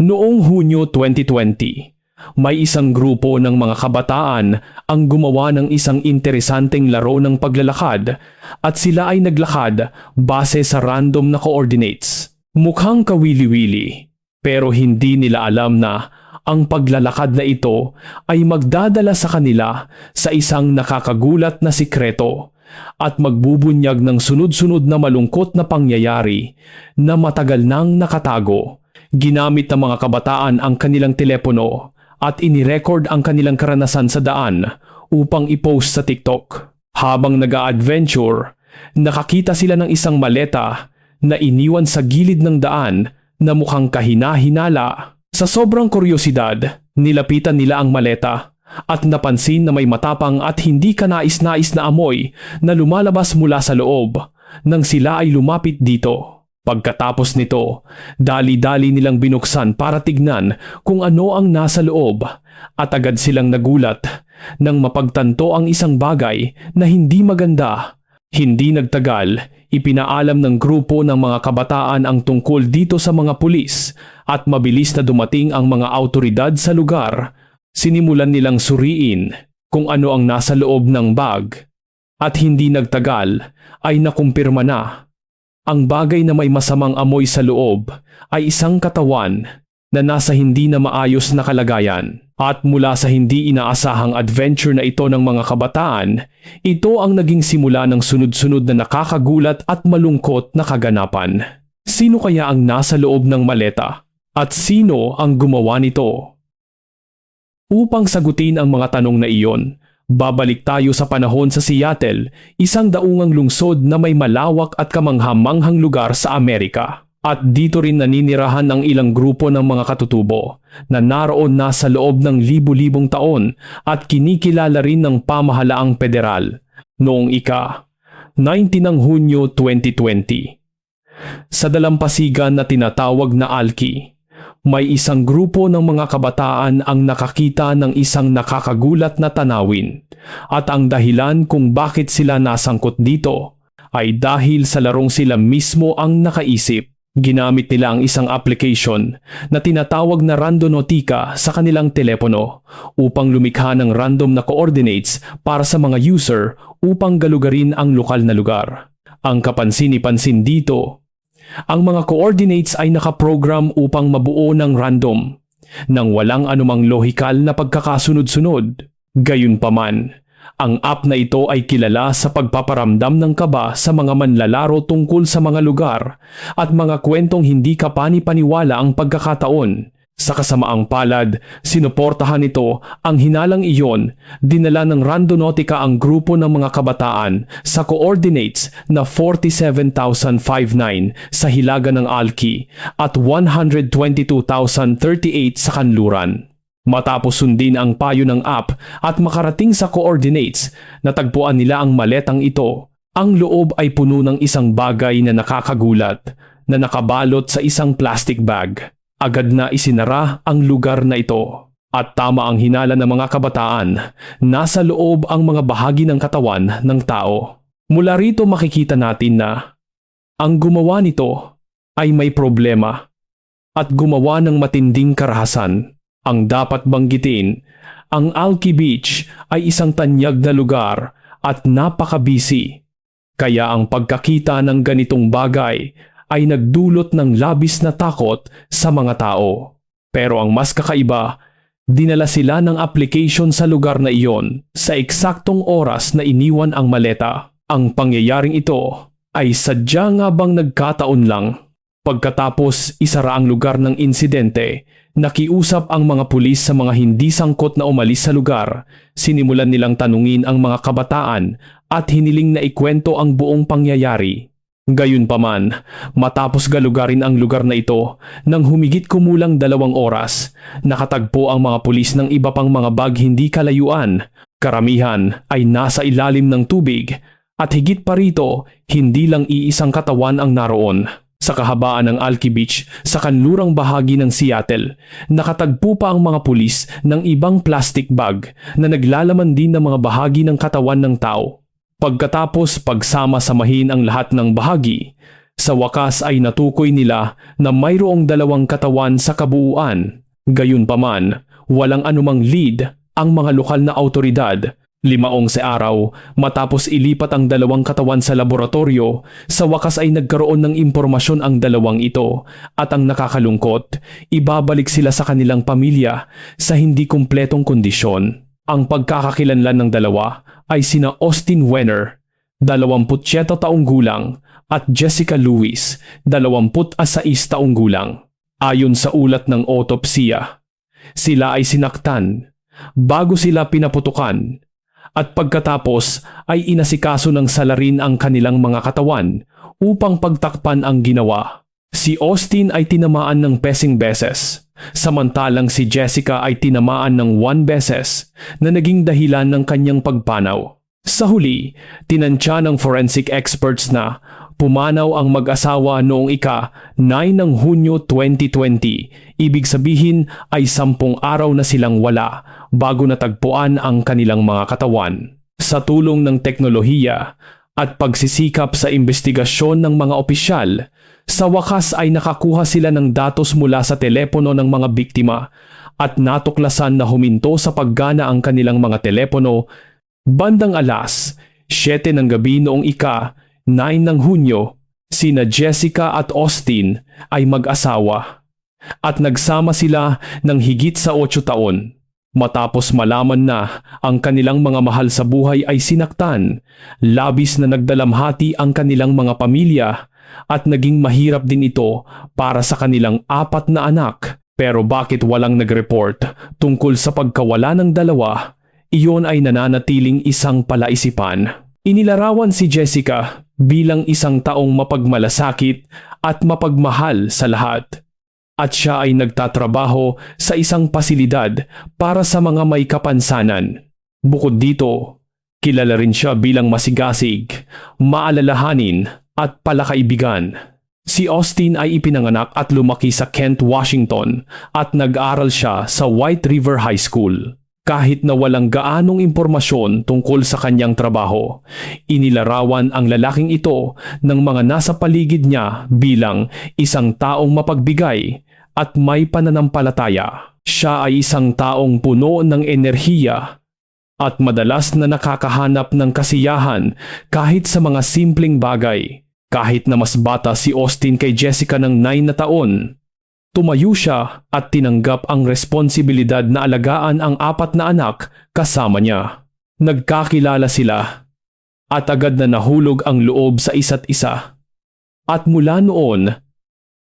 Noong Hunyo 2020, may isang grupo ng mga kabataan ang gumawa ng isang interesanteng laro ng paglalakad at sila ay naglakad base sa random na coordinates. Mukhang kawili-wili, pero hindi nila alam na ang paglalakad na ito ay magdadala sa kanila sa isang nakakagulat na sikreto at magbubunyag ng sunod-sunod na malungkot na pangyayari na matagal nang nakatago. Ginamit ng mga kabataan ang kanilang telepono at inirecord ang kanilang karanasan sa daan upang i-post sa TikTok. Habang nag-a-adventure, nakakita sila ng isang maleta na iniwan sa gilid ng daan na mukhang kahina-hinala. Sa sobrang kuryosidad, nilapitan nila ang maleta at napansin na may matapang at hindi kanais-nais na amoy na lumalabas mula sa loob nang sila ay lumapit dito. Pagkatapos nito, dali-dali nilang binuksan para tignan kung ano ang nasa loob at agad silang nagulat nang mapagtanto ang isang bagay na hindi maganda. Hindi nagtagal, ipinaalam ng grupo ng mga kabataan ang tungkol dito sa mga pulis at mabilis na dumating ang mga awtoridad sa lugar. Sinimulan nilang suriin kung ano ang nasa loob ng bag at hindi nagtagal ay nakumpirma na. Ang bagay na may masamang amoy sa loob ay isang katawan na nasa hindi na maayos na kalagayan. At mula sa hindi inaasahang adventure na ito ng mga kabataan, ito ang naging simula ng sunod-sunod na nakakagulat at malungkot na kaganapan. Sino kaya ang nasa loob ng maleta? At sino ang gumawa nito? Upang sagutin ang mga tanong na iyon, babalik tayo sa panahon sa Seattle, isang daungang lungsod na may malawak at kamangha-manghang lugar sa Amerika. At dito rin naninirahan ang ilang grupo ng mga katutubo na naroon na sa loob ng libu-libong taon at kinikilala rin ng pamahalaang federal. Noong 19 ng Hunyo 2020, sa dalampasigan na tinatawag na Alki, may isang grupo ng mga kabataan ang nakakita ng isang nakakagulat na tanawin at ang dahilan kung bakit sila nasangkot dito ay dahil sa larong sila mismo ang nakaisip. Ginamit nila ang isang application na tinatawag na Randonautica sa kanilang telepono upang lumikha ng random na coordinates para sa mga user upang galugarin ang lokal na lugar. Ang kapansin-pansin dito, ang mga coordinates ay nakaprogram upang mabuo ng random, nang walang anumang lohikal na pagkakasunod-sunod. Gayunpaman, ang app na ito ay kilala sa pagpaparamdam ng kaba sa mga manlalaro tungkol sa mga lugar at mga kwentong hindi kapani-paniwala ang pagkakataon. Sa kasamaang palad, sinuportahan nito ang hinalang iyon. Dinala ng Randonautica ang grupo ng mga kabataan sa coordinates na 47,059 sa hilaga ng Alki at 122,038 sa kanluran. Matapos sundin ang payo ng app at makarating sa coordinates, natagpuan nila ang maletang ito. Ang loob ay puno ng isang bagay na nakakagulat na nakabalot sa isang plastic bag. Agad na isinara ang lugar na ito. At tama ang hinala ng mga kabataan, nasa loob ang mga bahagi ng katawan ng tao. Mula rito makikita natin na ang gumawa nito ay may problema at gumawa ng matinding karahasan. Ang dapat banggitin, ang Alki Beach ay isang tanyag na lugar at napaka-busy. Kaya ang pagkakita ng ganitong bagay ay nagdulot ng labis na takot sa mga tao. Pero ang mas kakaiba, dinala sila ng application sa lugar na iyon sa eksaktong oras na iniwan ang maleta. Ang pangyayaring ito ay sadya nga bang nagkataon lang? Pagkatapos isara ang lugar ng insidente, nakiusap ang mga pulis sa mga hindi sangkot na umalis sa lugar. Sinimulan nilang tanungin ang mga kabataan at hiniling na ikwento ang buong pangyayari. Gayunpaman, matapos galugarin ang lugar na ito, nang humigit kumulang 2 oras, nakatagpo ang mga pulis ng iba pang mga bag hindi kalayuan. Karamihan ay nasa ilalim ng tubig at higit pa rito, hindi lang iisang katawan ang naroon. Sa kahabaan ng Alki Beach, sa kanlurang bahagi ng Seattle, nakatagpo pa ang mga pulis ng ibang plastic bag na naglalaman din ng mga bahagi ng katawan ng tao. Pagkatapos pagsama-samahin ang lahat ng bahagi, Sa wakas ay natukoy nila na mayroong dalawang katawan sa kabuuan. Gayunpaman, walang anumang lead ang mga lokal na awtoridad. 5 araw matapos ilipat ang dalawang katawan sa laboratorio, sa wakas ay nagkaroon ng impormasyon ang dalawang ito at ang nakakalungkot, ibabalik sila sa kanilang pamilya sa hindi kumpletong kondisyon. Ang pagkakakilanlan ng dalawa ay sina Austin Wenner, 27 taong gulang, at Jessica Lewis, 26 taong gulang. Ayon sa ulat ng autopsiya, sila ay sinaktan bago sila pinaputukan at pagkatapos ay inasikaso ng salarin ang kanilang mga katawan upang pagtakpan ang ginawa. Si Austin ay tinamaan ng pesing beses, samantalang si Jessica ay tinamaan ng 1 beses na naging dahilan ng kanyang pagpanaw. Sa huli, tinansya ng forensic experts na pumanaw ang mag-asawa noong ika-9 ng Hunyo 2020. Ibig sabihin ay 10 araw na silang wala bago natagpuan ang kanilang mga katawan. Sa tulong ng teknolohiya at pagsisikap sa investigasyon ng mga opisyal, sa wakas ay nakakuha sila ng datos mula sa telepono ng mga biktima at natuklasan na huminto sa paggana ang kanilang mga telepono bandang alas 7 ng gabi noong ika-9 ng Hunyo. Sina Jessica at Austin ay mag-asawa at nagsama sila ng higit sa 8 taon. Matapos malaman na ang kanilang mga mahal sa buhay ay sinaktan, labis na nagdalamhati ang kanilang mga pamilya at naging mahirap din ito para sa kanilang 4 na anak. Pero bakit walang nag-report tungkol sa pagkawala ng dalawa? Iyon ay nananatiling isang palaisipan. Inilarawan si Jessica bilang isang taong mapagmalasakit at mapagmahal sa lahat. At siya ay nagtatrabaho sa isang pasilidad para sa mga may kapansanan. Bukod dito, kilala rin siya bilang masigasig, maalalahanin at palakaibigan. Si Austin ay ipinanganak at lumaki sa Kent, Washington at nag-aral siya sa White River High School. Kahit na walang gaanong impormasyon tungkol sa kanyang trabaho, inilarawan ang lalaking ito ng mga nasa paligid niya bilang isang taong mapagbigay at may pananampalataya. Siya ay isang taong puno ng enerhiya at madalas na nakakahanap ng kasiyahan kahit sa mga simpleng bagay. Kahit na mas bata si Austin kay Jessica ng 9 na taon, tumayo siya at tinanggap ang responsibilidad na alagaan ang 4 na anak kasama niya. Nagkakilala sila at agad na nahulog ang loob sa isa't isa. At mula noon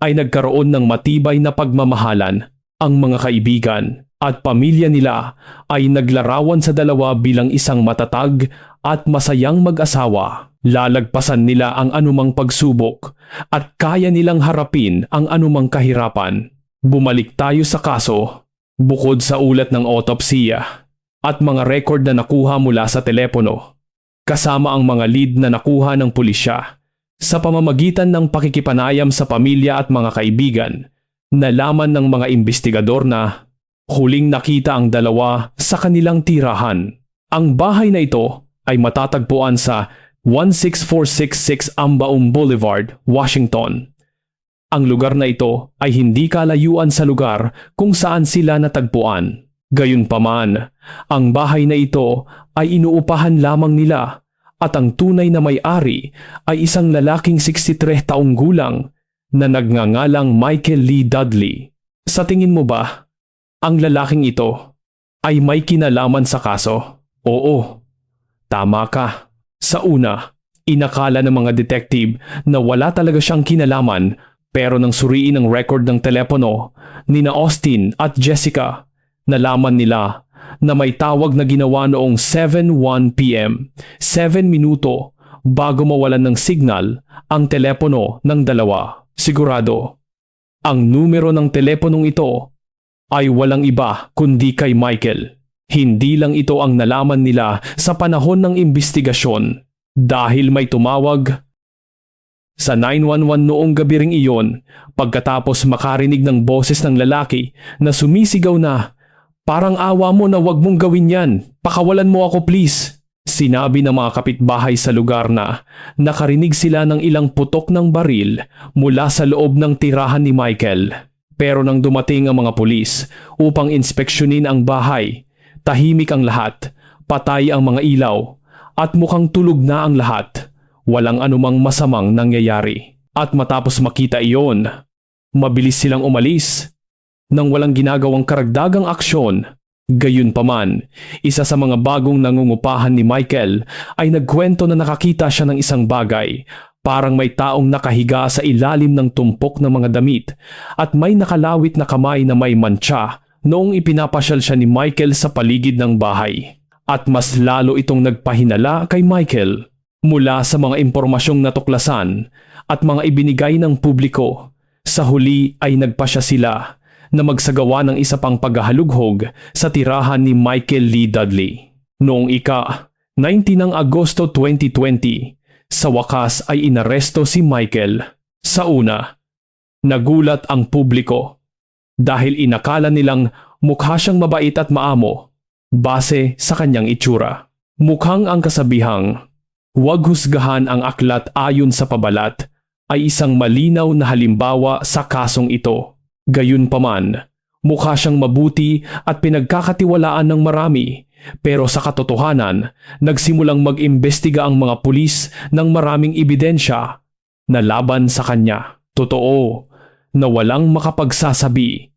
ay nagkaroon ng matibay na pagmamahalan. Ang mga kaibigan at pamilya nila ay naglarawan sa dalawa bilang isang matatag at masayang mag-asawa. Lalagpasan nila ang anumang pagsubok at kaya nilang harapin ang anumang kahirapan. Bumalik tayo sa kaso. Bukod sa ulat ng autopsiya at mga record na nakuha mula sa telepono, kasama ang mga lead na nakuha ng pulisya, sa pamamagitan ng pakikipanayam sa pamilya at mga kaibigan, nalaman ng mga investigador na huling nakita ang dalawa sa kanilang tirahan. Ang bahay na ito ay matatagpuan sa 16466 Ambaum Boulevard, Washington. Ang lugar na ito ay hindi kalayuan sa lugar kung saan sila natagpuan. Gayunpaman, ang bahay na ito ay inuupahan lamang nila at ang tunay na may-ari ay isang lalaking 63 taong gulang na nagngangalang Michael Lee Dudley. Sa tingin mo ba, ang lalaking ito ay may kinalaman sa kaso? Oo, tama ka. Sa una, inakala ng mga detective na wala talaga siyang kinalaman, pero nang suriin ang record ng telepono nina Austin at Jessica, nalaman nila na may tawag na ginawa noong 7:01 p.m., 7 minuto bago mawalan ng signal ang telepono ng dalawa. Sigurado, ang numero ng teleponong ito ay walang iba kundi kay Michael. Hindi lang ito ang nalaman nila sa panahon ng investigasyon dahil may tumawag sa 911 noong gabi ring iyon pagkatapos makarinig ng boses ng lalaki na sumisigaw na, "Parang awa mo na wag mong gawin yan. Pakawalan mo ako please." Sinabi ng mga kapitbahay sa lugar na nakarinig sila ng ilang putok ng baril mula sa loob ng tirahan ni Michael. Pero nang dumating ang mga pulis upang inspeksyonin ang bahay, tahimik ang lahat, patay ang mga ilaw, at mukhang tulog na ang lahat. Walang anumang masamang nangyayari. At matapos makita iyon, mabilis silang umalis nang walang ginagawang karagdagang aksyon. Gayunpaman, isa sa mga bagong nangungupahan ni Michael ay nagkwento na nakakita siya ng isang bagay. Parang may taong nakahiga sa ilalim ng tumpok ng mga damit at may nakalawit na kamay na may mantsa noong ipinapasyal siya ni Michael sa paligid ng bahay. At mas lalo itong nagpahinala kay Michael mula sa mga impormasyong natuklasan at mga ibinigay ng publiko. Sa huli ay nagpasya sila na magsagawa ng isa pang paghahalughog sa tirahan ni Michael Lee Dudley. Noong 19 ng Agosto 2020, sa wakas ay inaresto si Michael. Sa una, nagulat ang publiko dahil inakala nilang mukha siyang mabait at maamo base sa kanyang itsura. Mukhang ang kasabihang, "Huwag husgahan ang aklat ayon sa pabalat," ay isang malinaw na halimbawa sa kasong ito. Gayunpaman, mukha siyang mabuti at pinagkakatiwalaan ng marami, pero sa katotohanan, nagsimulang mag-imbestiga ang mga pulis ng maraming ebidensya na laban sa kanya. Totoo na walang makapagsasabi.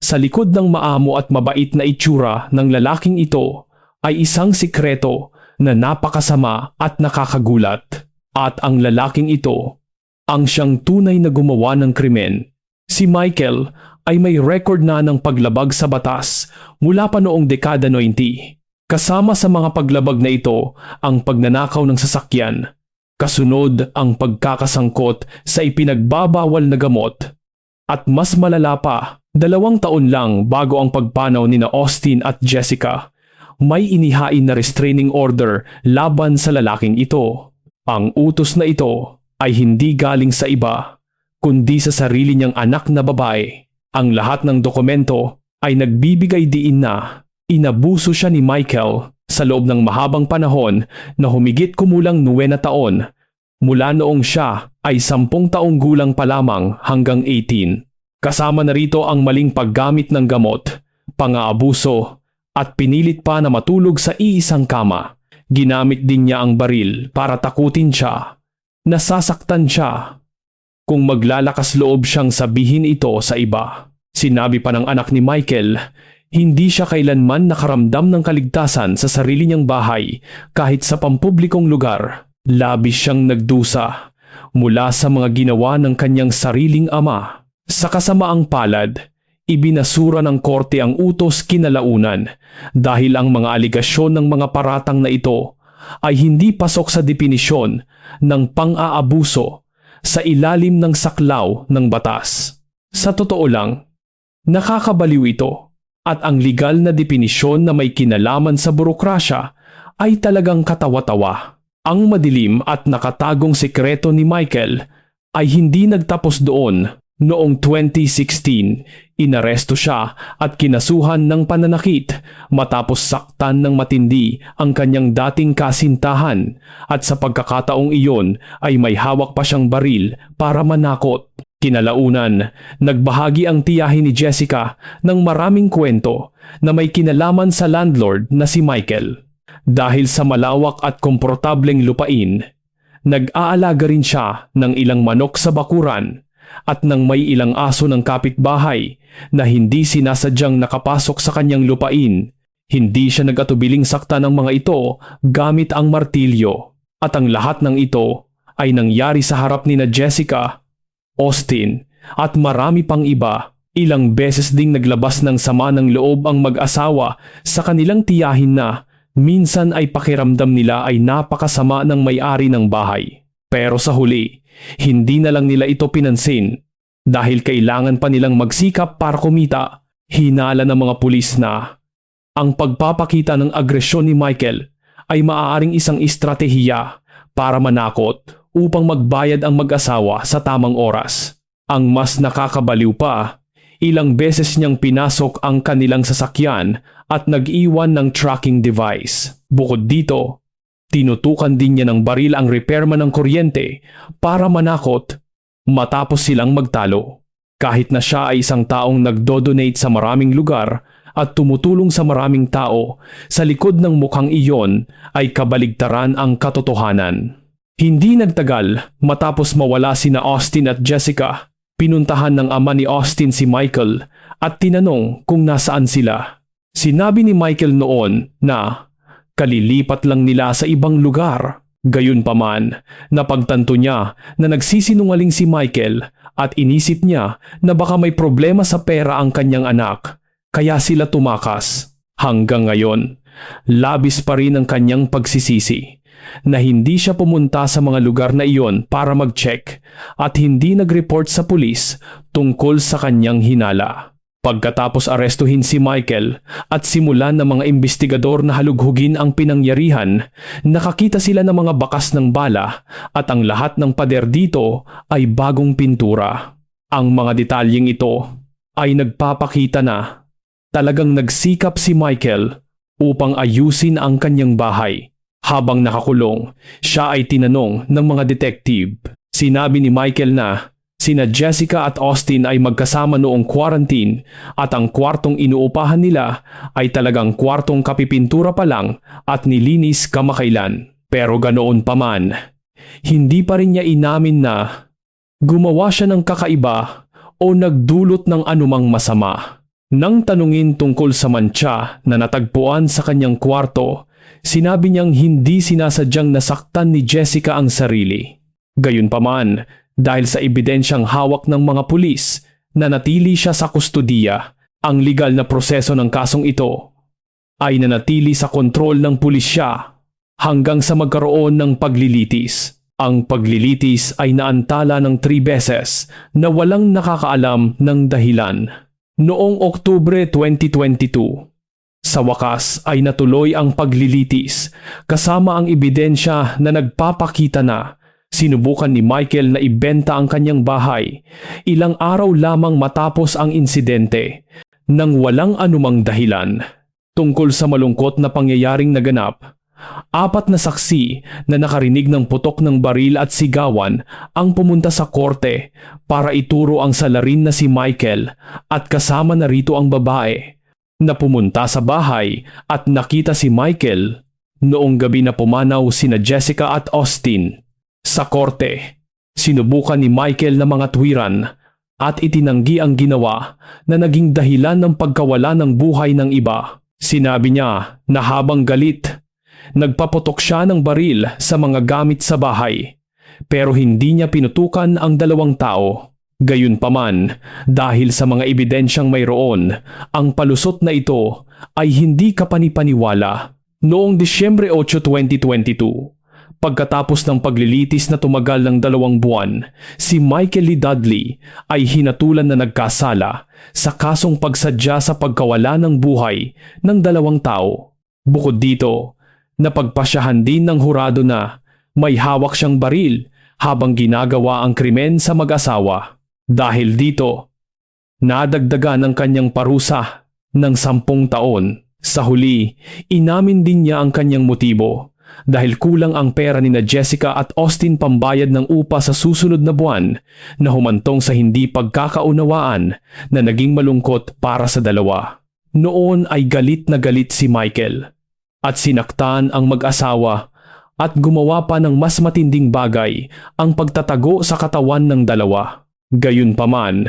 Sa likod ng maamo at mabait na itsura ng lalaking ito ay isang sikreto na napakasama at nakakagulat. At ang lalaking ito ang siyang tunay na gumawa ng krimen. Si Michael ay may record na ng paglabag sa batas mula pa noong dekada 90. Kasama sa mga paglabag na ito ang pagnanakaw ng sasakyan. Kasunod ang pagkakasangkot sa ipinagbabawal na gamot. At mas malala pa, 2 taon lang bago ang pagpanaw nina Austin at Jessica, may inihain na restraining order laban sa lalaking ito. Ang utos na ito ay hindi galing sa iba, kundi sa sarili niyang anak na babae. Ang lahat ng dokumento ay nagbibigay diin na inabuso siya ni Michael sa loob ng mahabang panahon na humigit kumulang 9 taon, mula noong siya ay 10 taong gulang pa lamang hanggang 18. Kasama na rito ang maling paggamit ng gamot, pang-aabuso, at pinilit pa na matulog sa iisang kama. Ginamit din niya ang baril para takutin siya. Nasasaktan siya kung maglalakas loob siyang sabihin ito sa iba. Sinabi pa ng anak ni Michael, hindi siya kailanman nakaramdam ng kaligtasan sa sarili niyang bahay kahit sa pampublikong lugar. Labis siyang nagdusa mula sa mga ginawa ng kanyang sariling ama. Sa kasamaang palad, ibinasura ng korte ang utos kinalaunan dahil ang mga aligasyon ng mga paratang na ito ay hindi pasok sa definisyon ng pang-aabuso sa ilalim ng saklaw ng batas. Sa totoo lang, nakakabaliw ito at ang legal na definisyon na may kinalaman sa burokrasya ay talagang katawa-tawa. Ang madilim at nakatagong sekreto ni Michael ay hindi nagtapos doon. Noong 2016, inaresto siya at kinasuhan ng pananakit matapos saktan ng matindi ang kanyang dating kasintahan at sa pagkakataong iyon ay may hawak pa siyang baril para manakot. Kinalaunan, nagbahagi ang tiyahin ni Jessica ng maraming kwento na may kinalaman sa landlord na si Michael. Dahil sa malawak at komportableng lupain, nag-aalaga rin siya ng ilang manok sa bakuran at nang may ilang aso ng kapitbahay na hindi sinasadyang nakapasok sa kanyang lupain, hindi siya nag-atubiling sakta ng mga ito gamit ang martilyo. At ang lahat ng ito ay nangyari sa harap ni na Jessica, Austin at marami pang iba. Ilang beses ding naglabas ng sama ng loob ang mag-asawa sa kanilang tiyahin na minsan ay pakiramdam nila ay napakasama ng may-ari ng bahay. Pero sa huli, hindi na lang nila ito pinansin dahil kailangan pa nilang magsikap para kumita. Hinala ng mga pulis na ang pagpapakita ng agresyon ni Michael ay maaaring isang estratehiya para manakot upang magbayad ang mag-asawa sa tamang oras. Ang mas nakakabaliw pa, ilang beses niyang pinasok ang kanilang sasakyan at nag-iwan ng tracking device. Bukod dito, Tinutukan din niya ng baril ang repairman ng kuryente para manakot matapos silang magtalo. Kahit na siya ay isang taong nagdo-donate sa maraming lugar at tumutulong sa maraming tao, sa likod ng mukhang iyon ay kabaligtaran ang katotohanan. Hindi nagtagal matapos mawala sina Austin at Jessica, pinuntahan ng ama ni Austin si Michael at tinanong kung nasaan sila. Sinabi ni Michael noon na kalilipat lang nila sa ibang lugar. Gayunpaman, napagtanto niya na nagsisinungaling si Michael at inisip niya na baka may problema sa pera ang kanyang anak, kaya sila tumakas. Hanggang ngayon, labis pa rin ang kanyang pagsisisi na hindi siya pumunta sa mga lugar na iyon para mag-check at hindi nag-report sa pulis tungkol sa kanyang hinala. Pagkatapos arestuhin si Michael at simulan ng mga investigador na halughugin ang pinangyarihan, nakakita sila ng mga bakas ng bala at ang lahat ng pader dito ay bagong pintura. Ang mga detalyeng ito ay nagpapakita na talagang nagsikap si Michael upang ayusin ang kanyang bahay. Habang nakakulong, siya ay tinanong ng mga detective. Sinabi ni Michael na sina Jessica at Austin ay magkasama noong quarantine at ang kwartong inuupahan nila ay talagang kwartong kapipintura pa lang at nilinis kamakailan. Pero ganoon pa man, hindi pa rin niya inamin na gumawa siya ng kakaiba o nagdulot ng anumang masama. Nang tanungin tungkol sa mantsa na natagpuan sa kanyang kwarto, sinabi niyang hindi sinasadyang nasaktan ni Jessica ang sarili. Gayunpaman, dahil sa ebidensyang hawak ng mga pulis na natili siya sa kustudiya, ang legal na proseso ng kasong ito ay nanatili sa kontrol ng pulisya hanggang sa magkaroon ng paglilitis. Ang paglilitis ay naantala ng 3 beses na walang nakakaalam ng dahilan. Noong Oktubre 2022, sa wakas ay natuloy ang paglilitis kasama ang ebidensya na nagpapakita na sinubukan ni Michael na ibenta ang kanyang bahay ilang araw lamang matapos ang insidente nang walang anumang dahilan. Tungkol sa malungkot na pangyayaring naganap, 4 na saksi na nakarinig ng putok ng baril at sigawan ang pumunta sa korte para ituro ang salarin na si Michael at kasama na rito ang babae na pumunta sa bahay at nakita si Michael noong gabi na pumanaw sina Jessica at Austin. Sa korte, sinubukan ni Michael na mga tuwiran at itinanggi ang ginawa na naging dahilan ng pagkawala ng buhay ng iba. Sinabi niya na habang galit, nagpaputok siya ng baril sa mga gamit sa bahay, pero hindi niya pinutukan ang 2 tao. Gayunpaman, dahil sa mga ebidensyang mayroon, ang palusot na ito ay hindi kapanipaniwala. Noong Disyembre 8, 2022, pagkatapos ng paglilitis na tumagal ng 2 buwan, si Michael Lee Dudley ay hinatulan na nagkasala sa kasong pagsadya sa pagkawala ng buhay ng 2 tao. Bukod dito, napagpasyahan din ng hurado na may hawak siyang baril habang ginagawa ang krimen sa mag-asawa. Dahil dito, nadagdagan ang kanyang parusa ng 10 taon. Sa huli, inamin din niya ang kanyang motibo dahil kulang ang pera ni na Jessica at Austin pambayad ng upa sa susunod na buwan na humantong sa hindi pagkakaunawaan na naging malungkot para sa dalawa. Noon ay galit na galit si Michael at sinaktan ang mag-asawa at gumawa pa ng mas matinding bagay ang pagtatago sa katawan ng dalawa. Gayunpaman,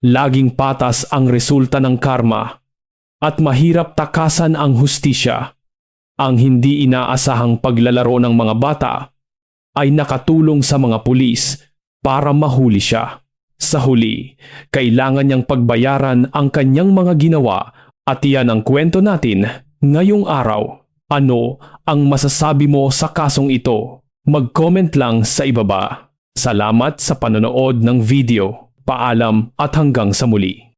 laging patas ang resulta ng karma at mahirap takasan ang hustisya. Ang hindi inaasahang paglalaro ng mga bata ay nakatulong sa mga pulis para mahuli siya. Sa huli, kailangan niyang pagbayaran ang kanyang mga ginawa at iyan ang kwento natin ngayong araw. Ano ang masasabi mo sa kasong ito? Mag-comment lang sa ibaba. Salamat sa panonood ng video. Paalam at hanggang sa muli.